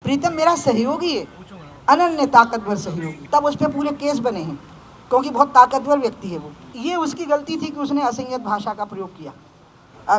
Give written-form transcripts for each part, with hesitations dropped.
प्रीतम मेरा सहयोगी है, अनन्य ताकतवर सहयोगी। तब उस पर पूरे केस बने हैं क्योंकि बहुत ताकतवर व्यक्ति है वो। ये उसकी गलती थी कि उसने असंयत भाषा का प्रयोग किया।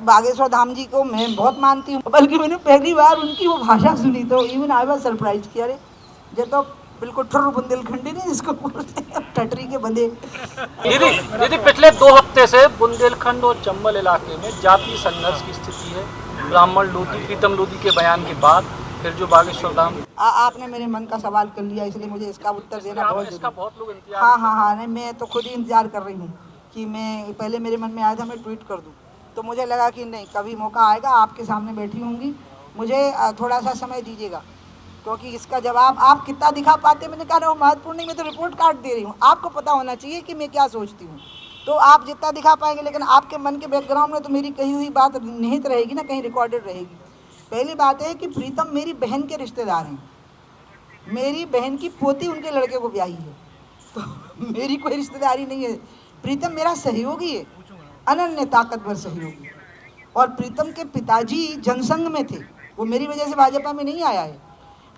बागेश्वर धाम जी को मैं बहुत मानती हूँ, बल्कि मैंने पहली बार उनकी वो भाषा सुनी तो इवन आई वाज सरप्राइज कि अरे ये तो बिल्कुल ठुर्र बुंदेलखंडी नहीं जिसको बोलते हैं टटरी के बंदे। दीदी पिछले 2 हफ्ते से बुंदेलखंड और चंबल इलाके में जातीय संघर्ष की स्थिति है। ब्राह्मण लोधी, प्रीतम लोधी के बयान के बाद फिर जो बागेश्वर धाम आपने मेरे मन का सवाल कर लिया, इसलिए मुझे इसका उत्तर देना बहुत लोग इंतजार। हाँ, नहीं मैं तो खुद ही इंतजार कर रही हूँ कि मैं पहले मेरे मन में आया था मैं ट्वीट कर दूँ, तो मुझे लगा कि नहीं कभी मौका आएगा, आपके सामने बैठी होंगी, मुझे थोड़ा सा समय दीजिएगा क्योंकि इसका जवाब आप कितना दिखा पाते, मैंने कहा वो महत्वपूर्ण नहीं, मैं तो रिपोर्ट कार्ड दे रही हूँ, आपको पता होना चाहिए कि मैं क्या सोचती हूँ, तो आप जितना दिखा पाएंगे, लेकिन आपके मन के बैकग्राउंड में तो मेरी कही हुई बात निहित रहेगी ना, कहीं रिकॉर्डेड रहेगी। पहली बात है कि प्रीतम मेरी बहन के रिश्तेदार हैं, मेरी बहन की पोती उनके लड़के को ब्याही है, तो मेरी कोई रिश्तेदारी नहीं है। प्रीतम मेरा सहयोगी है, अनन्य ताकतवर सहयोगी। और प्रीतम के पिताजी जनसंघ में थे, वो मेरी वजह से भाजपा में नहीं आया है,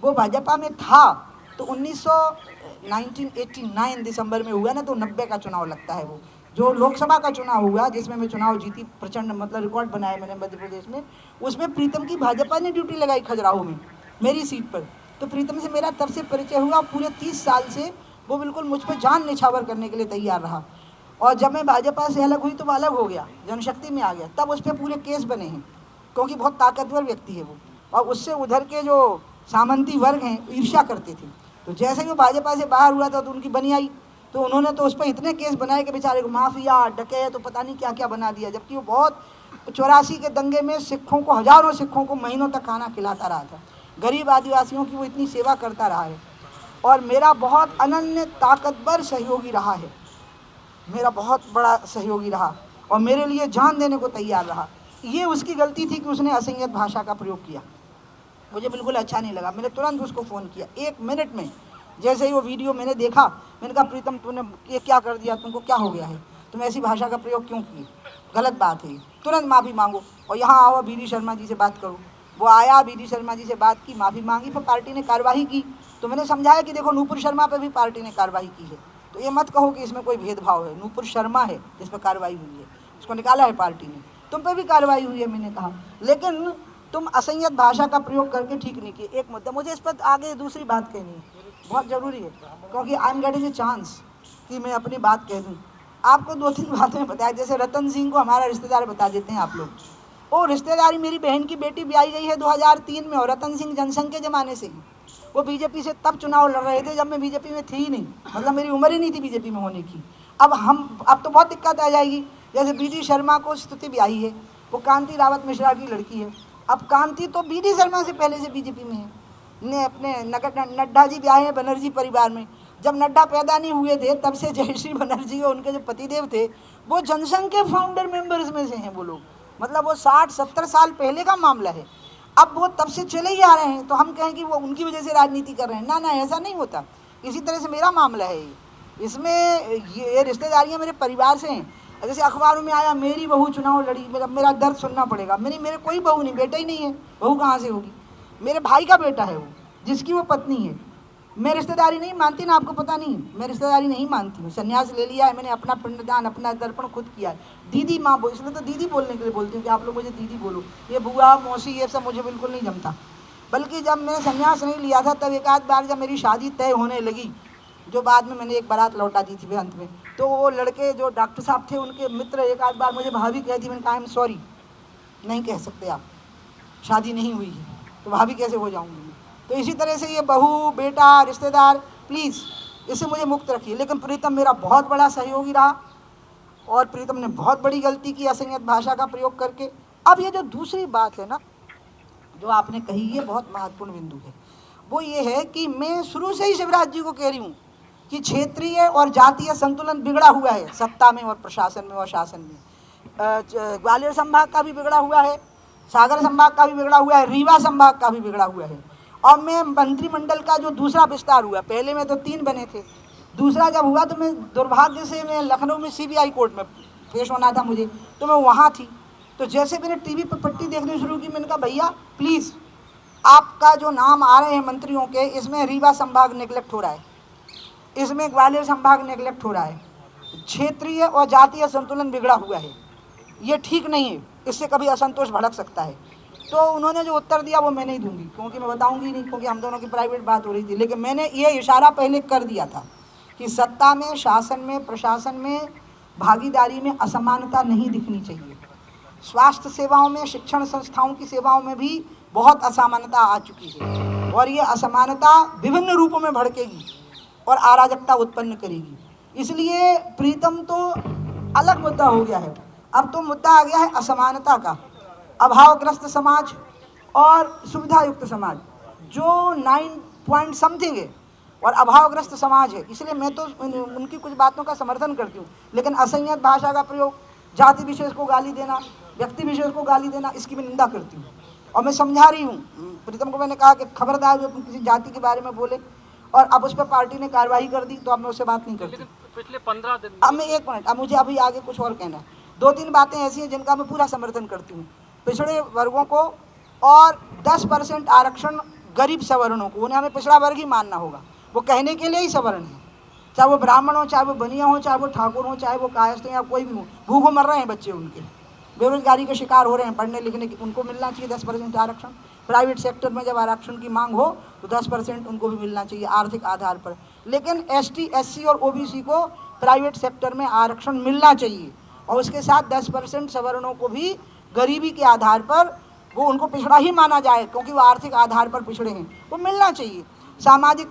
वो भाजपा में था तो 1989 दिसंबर में हुआ ना, तो 90 का चुनाव लगता है वो जो लोकसभा का चुनाव हुआ जिसमें मैं चुनाव जीती, प्रचंड मतलब रिकॉर्ड बनाया मैंने मध्य प्रदेश में, उसमें प्रीतम की भाजपा ने ड्यूटी लगाई खजुराहो में मेरी सीट पर, तो प्रीतम से मेरा तब से परिचय हुआ। पूरे 30 साल से वो बिल्कुल मुझ पर जान निछावर करने के लिए तैयार रहा, और जब मैं भाजपा से अलग हुई तो वो अलग हो गया, जनशक्ति में आ गया, तब उस पर पूरे केस बने हैं क्योंकि बहुत ताकतवर व्यक्ति है वो, और उससे उधर के जो सामंती वर्ग हैं ईर्ष्या करते थे, तो जैसे ही वो भाजपा से बाहर हुआ था तो उनकी बनी आई, तो उन्होंने तो उस पर इतने केस बनाए कि बेचारे को माफिया डकैत तो पता नहीं क्या क्या बना दिया, जबकि वो बहुत 84 के दंगे में सिखों को, हजारों सिखों को महीनों तक खाना खिलाता रहा था, गरीब आदिवासियों की वो इतनी सेवा करता रहा है, और मेरा बहुत अनन्य ताकतवर सहयोगी रहा है, मेरा बहुत बड़ा सहयोगी रहा और मेरे लिए जान देने को तैयार रहा। ये उसकी गलती थी कि उसने असंयत भाषा का प्रयोग किया, मुझे बिल्कुल अच्छा नहीं लगा, मैंने तुरंत उसको फ़ोन किया 1 मिनट में, जैसे ही वो वीडियो मैंने देखा, मैंने कहा प्रीतम तूने ये क्या कर दिया, तुमको क्या हो गया है, तुम ऐसी भाषा का प्रयोग क्यों किए, गलत बात है, तुरंत माफ़ी मांगो और यहाँ आओ बीडी शर्मा जी से बात करो। वो आया, बीडी शर्मा जी से बात की, माफ़ी मांगी, फिर पार्टी ने कार्रवाई की, तो मैंने समझाया कि देखो नूपुर शर्मा पर भी पार्टी ने कार्रवाई की है, तो ये मत कहो कि इसमें कोई भेदभाव है, नूपुर शर्मा है जिस पर कार्रवाई हुई है, उसको निकाला है पार्टी ने, तुम पर भी कार्रवाई हुई है, मैंने कहा, लेकिन तुम असंयत भाषा का प्रयोग करके ठीक नहीं किए। एक मुद्दा मुझे इस पर आगे दूसरी बात कहनी है, बहुत ज़रूरी है, क्योंकि I am getting a chance कि मैं अपनी बात कह दूँ। आपको 2-3 बातें बताया, जैसे रतन सिंह को हमारा रिश्तेदार बता देते हैं आप लोग, वो रिश्तेदारी मेरी बहन की बेटी ब्याही गई है 2003 में, और रतन सिंह जनसंघ के ज़माने से ही, वो बीजेपी से तब चुनाव लड़ रहे थे जब मैं बीजेपी में थी ही नहीं, मतलब मेरी उम्र ही नहीं थी बीजेपी में होने की। अब तो बहुत दिक्कत आ जाएगी, जैसे बीडी शर्मा को स्तुति ब्याही है, वो कांति रावत मिश्रा की लड़की है, अब कांति तो बीडी शर्मा से पहले से बीजेपी में है, ने अपने नड्डा जी ब्याहे हैं बनर्जी परिवार में, जब नड्डा पैदा नहीं हुए थे तब से जयश्री बनर्जी और उनके जो पतिदेव थे वो जनसंघ के फाउंडर मेंबर्स में से हैं वो लोग, मतलब वो 60-70 साल पहले का मामला है, अब वो तब से चले ही आ रहे हैं, तो हम कहें कि वो उनकी वजह से राजनीति कर रहे हैं, ना ऐसा नहीं होता। इसी तरह से मेरा मामला है, इसमें ये रिश्तेदारियाँ मेरे परिवार से हैं, जैसे अखबारों में आया मेरी बहू चुनाव लड़ी, मेरा दर्द सुनना पड़ेगा, मेरे कोई बहू नहीं, बेटा ही नहीं है, बहू कहाँ से होगी, मेरे भाई का बेटा है वो, जिसकी वो पत्नी है। मैं रिश्तेदारी नहीं मानती ना, आपको पता नहीं, मैं रिश्तेदारी नहीं मानती हूँ, संन्यास ले लिया है मैंने, अपना पिंडदान अपना तर्पण खुद किया है। दीदी माँ बोल, इसलिए तो दीदी बोलने के लिए बोलती हूँ कि आप लोग मुझे दीदी बोलो, ये बुआ मौसी ये सब मुझे बिल्कुल नहीं जमता। बल्कि जब मैंने संन्यास नहीं लिया था तब एक आध बार जब मेरी शादी तय होने लगी, जो बाद में मैंने एक बारात लौटा दी थी अंत में, तो वो लड़के जो डॉक्टर साहब थे उनके मित्र एक आध बार मुझे भाभी कहती, मैंने कहा आई एम सॉरी, नहीं कह सकते आप, शादी नहीं हुई है तो भाभी कैसे हो जाऊँगी। तो इसी तरह से ये बहू बेटा रिश्तेदार प्लीज़ इससे मुझे मुक्त रखिए। लेकिन प्रीतम मेरा बहुत बड़ा सहयोगी रहा और प्रीतम ने बहुत बड़ी गलती की असंयत भाषा का प्रयोग करके। अब ये जो दूसरी बात है ना जो आपने कही, ये बहुत महत्वपूर्ण बिंदु है, वो ये है कि मैं शुरू से ही शिवराज जी को कह रही हूँ कि क्षेत्रीय और जातीय संतुलन बिगड़ा हुआ है सत्ता में और प्रशासन में और शासन में। ग्वालियर संभाग का भी बिगड़ा हुआ है, सागर संभाग का भी बिगड़ा हुआ है, रीवा संभाग का भी बिगड़ा हुआ है। और मैं मंत्रिमंडल का जो दूसरा विस्तार हुआ, पहले में तो 3 बने थे, दूसरा जब हुआ तो मैं दुर्भाग्य से मैं लखनऊ में CBI कोर्ट में पेश होना था मुझे, तो मैं वहाँ थी। तो जैसे मैंने टीवी पर पट्टी देखनी शुरू की, मैंने कहा भैया प्लीज़ आपका जो नाम आ रहे हैं मंत्रियों के, इसमें रीवा संभाग नेग्लेक्ट हो रहा है, इसमें ग्वालियर संभाग नेग्लेक्ट हो रहा है, क्षेत्रीय और जातीय संतुलन बिगड़ा हुआ है, ये ठीक नहीं है, इससे कभी असंतोष भड़क सकता है। तो उन्होंने जो उत्तर दिया वो मैं नहीं दूंगी, क्योंकि मैं बताऊंगी नहीं, क्योंकि हम दोनों की प्राइवेट बात हो रही थी। लेकिन मैंने ये इशारा पहले कर दिया था कि सत्ता में, शासन में, प्रशासन में, भागीदारी में असमानता नहीं दिखनी चाहिए। स्वास्थ्य सेवाओं में, शिक्षण संस्थाओं की सेवाओं में भी बहुत असमानता आ चुकी है, और ये असमानता विभिन्न रूपों में भड़केगी और अराजकता उत्पन्न करेगी। इसलिए प्रीतम तो अलग मुद्दा हो गया है, अब तो मुद्दा आ गया है असमानता का। अभावग्रस्त समाज और सुविधायुक्त समाज जो 9 पॉइंट समथिंग है और अभावग्रस्त समाज है, इसलिए मैं तो उनकी कुछ बातों का समर्थन करती हूँ। लेकिन असंयत भाषा का प्रयोग, जाति विशेष को गाली देना, व्यक्ति विशेष को गाली देना, इसकी मैं निंदा करती हूँ। और मैं समझा रही हूँ प्रीतम को, मैंने कहा कि खबरदार जो तुम किसी जाति के बारे में बोले, और अब उस पर पार्टी ने कार्रवाई कर दी, तो अब मैं उससे बात नहीं करती। पिछले 15 दिन अब मैं 1 मिनट, अब मुझे अभी आगे कुछ और कहना है। 2-3 बातें ऐसी हैं जिनका मैं पूरा समर्थन करती हूँ। पिछड़े वर्गों को और 10% आरक्षण गरीब सवर्णों को, उन्हें हमें पिछड़ा वर्ग ही मानना होगा, वो कहने के लिए ही सवर्ण है, चाहे वो ब्राह्मण हो, चाहे वो बनिया हो, चाहे वो ठाकुर हो, चाहे वो कायस्थ हो, या कोई भी हो। भूखों मर रहे हैं बच्चे उनके, बेरोजगारी के शिकार हो रहे हैं, पढ़ने लिखने की, उनको मिलना चाहिए 10% आरक्षण। प्राइवेट सेक्टर में जब आरक्षण की मांग हो तो 10% उनको भी मिलना चाहिए आर्थिक आधार पर। लेकिन ST, SC और OBC को प्राइवेट सेक्टर में आरक्षण मिलना चाहिए, और उसके साथ 10% सवर्णों को भी गरीबी के आधार पर, वो उनको पिछड़ा ही माना जाए क्योंकि वो आर्थिक आधार पर पिछड़े हैं, वो मिलना चाहिए। सामाजिक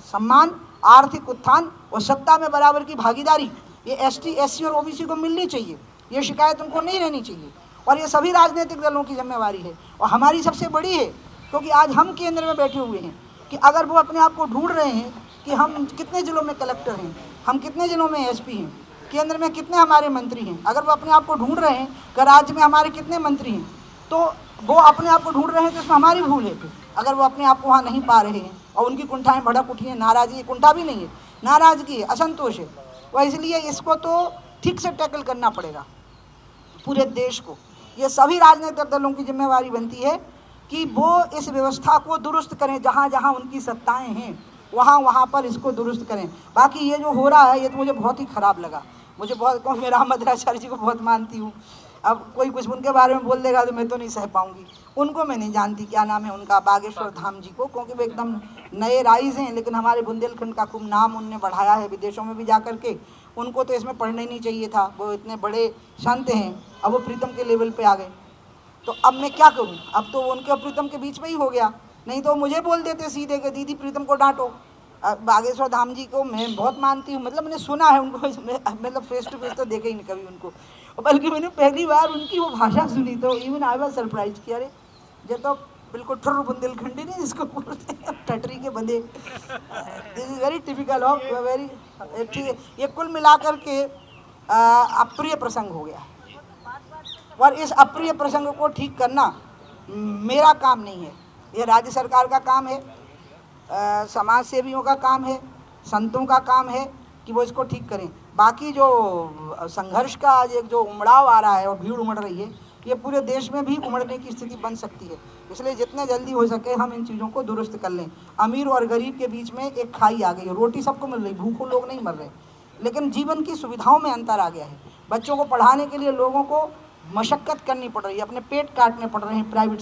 सम्मान, आर्थिक उत्थान और सत्ता में बराबर की भागीदारी, ये ST, SC और OBC को मिलनी चाहिए, ये शिकायत उनको नहीं रहनी चाहिए। और ये सभी राजनीतिक दलों की जिम्मेवारी है, और हमारी सबसे बड़ी है, क्योंकि आज हम केंद्र में बैठे हुए हैं, कि अगर वो अपने आप को ढूंढ रहे हैं कि हम कितने ज़िलों में कलेक्टर हैं, हम कितने ज़िलों में SP हैं, केंद्र में कितने हमारे मंत्री हैं, अगर वो अपने आप को ढूंढ रहे हैं कि राज्य में हमारे कितने मंत्री हैं, तो वो अपने आप को ढूंढ रहे हैं, तो इसमें हमारी भूल है। अगर वो अपने आप को वहाँ नहीं पा रहे हैं और उनकी कुंठाएँ भड़क उठी हैं, नाराज़गी, कुंठा भी नहीं है, नाराज़गी है, असंतोष है, और इसलिए इसको तो ठीक से टैकल करना पड़ेगा पूरे देश को। ये सभी राजनीतिक दलों की जिम्मेवारी बनती है कि वो इस व्यवस्था को दुरुस्त करें, जहाँ जहाँ उनकी सत्ताएं हैं वहाँ वहाँ पर इसको दुरुस्त करें। बाकी ये जो हो रहा है, ये तो मुझे बहुत ही ख़राब लगा, मुझे बहुत, क्योंकि मैं रामभद्राचार्य जी को बहुत मानती हूँ। अब कोई कुछ उनके बारे में बोल देगा तो मैं तो नहीं सह पाऊँगी। उनको मैं नहीं जानती, क्या नाम है उनका, बागेश्वर धाम जी को, क्योंकि वो एकदम नए राइज हैं, लेकिन हमारे बुंदेलखंड का खूब नाम उनने बढ़ाया है विदेशों में भी जा कर के। उनको तो इसमें पढ़ना ही नहीं चाहिए था, वो इतने बड़े संत हैं, अब वो प्रीतम के लेवल पे आ गए। तो अब मैं क्या करूं, अब तो उनके और प्रीतम के बीच में ही हो गया, नहीं तो मुझे बोल देते सीधे कि दीदी प्रीतम को डांटो। बागेश्वर धाम जी को मैं बहुत मानती हूँ, मतलब मैंने सुना है उनको, मतलब फेस टू फेस तो देखे ही नहीं कभी उनको, बल्कि मैंने पहली बार उनकी वो भाषा सुनी तो इवन आई वाज सरप्राइज कि अरे ये तो बिल्कुल ठुर्र बुंदेलखंडी नहीं जिसको बोलते हैं, टटरी के बंदे। This is very typical of very, ठीक है। ये कुल मिलाकर के अप्रिय प्रसंग हो गया, और इस अप्रिय प्रसंग को ठीक करना मेरा काम नहीं है, ये राज्य सरकार का काम है, समाज सेवियों का काम है, संतों का काम है कि वो इसको ठीक करें। बाकी जो संघर्ष का आज एक जो उमड़ाव आ रहा है और भीड़ उमड़ रही है, ये पूरे देश में भी उमड़ने की स्थिति बन सकती है। इसलिए जितने जल्दी हो सके हम इन चीज़ों को दुरुस्त कर लें। अमीर और गरीब के बीच में एक खाई आ गई है, रोटी सबको मिल रही, भूखों लोग नहीं मर रहे, लेकिन जीवन की सुविधाओं में अंतर आ गया है। बच्चों को पढ़ाने के लिए लोगों को मशक्क़त करनी पड़ रही है, अपने पेट काटने पड़ रहे हैं प्राइवेट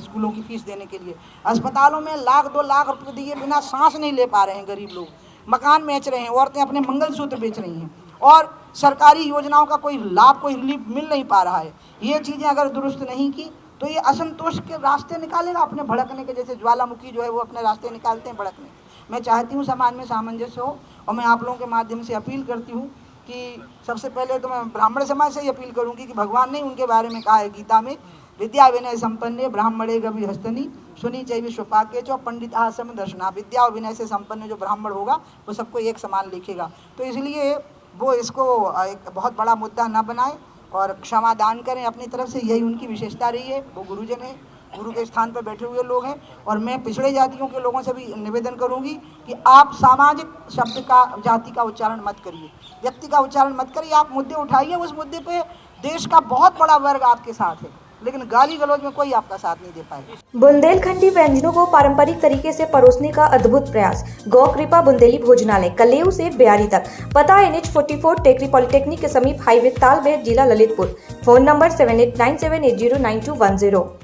स्कूलों की फीस देने के लिए। अस्पतालों में 1-2 लाख रुपये दिए बिना सांस नहीं ले पा रहे हैं गरीब लोग, मकान बेच रहे हैं, औरतें अपने मंगलसूत्र बेच रही हैं, और सरकारी योजनाओं का कोई लाभ, कोई रिलीफ मिल नहीं पा रहा है। ये चीज़ें अगर दुरुस्त नहीं की तो ये असंतोष के रास्ते निकालेगा, अपने भड़कने के, जैसे ज्वालामुखी जो है वो अपने रास्ते निकालते हैं भड़कने। मैं चाहती हूँ समाज में सामंजस्य हो, और मैं आप लोगों के माध्यम से अपील करती हूँ कि सबसे पहले तो मैं ब्राह्मण समाज से ही अपील करूँगी कि भगवान ने उनके बारे में कहा है गीता में, विद्या विनय संपन्ने ब्राह्मणे गवि हस्तनी सुनी चै विश्वपाके चौ पंडित आसम दर्शना। विद्या और विनय से संपन्न जो ब्राह्मण होगा वो सबको एक समान लिखेगा। तो इसलिए वो इसको एक बहुत बड़ा मुद्दा ना बनाए और क्षमा दान करें अपनी तरफ से, यही उनकी विशेषता रही है। वो गुरुजन है, गुरु के स्थान पर बैठे हुए लोग हैं। और मैं पिछड़े जातियों के लोगों से भी निवेदन करूंगी कि आप सामाजिक शब्द का, जाति का उच्चारण मत करिए, व्यक्ति का उच्चारण मत करिए। आप मुद्दे उठाइए, उस मुद्दे पे देश का बहुत बड़ा वर्ग आपके साथ है, लेकिन गाली गलौज में कोई आपका साथ नहीं दे पाएगा। बुंदेलखंडी व्यंजनों को पारंपरिक तरीके से परोसने का अद्भुत प्रयास। गौ कृपा बुंदेली भोजनालय, कलेऊ से ब्यारी तक। पता NH 44 टेकरी पॉलिटेक्निक के समीप, हाईवे तालबेर, जिला ललितपुर। Phone number 7897809210।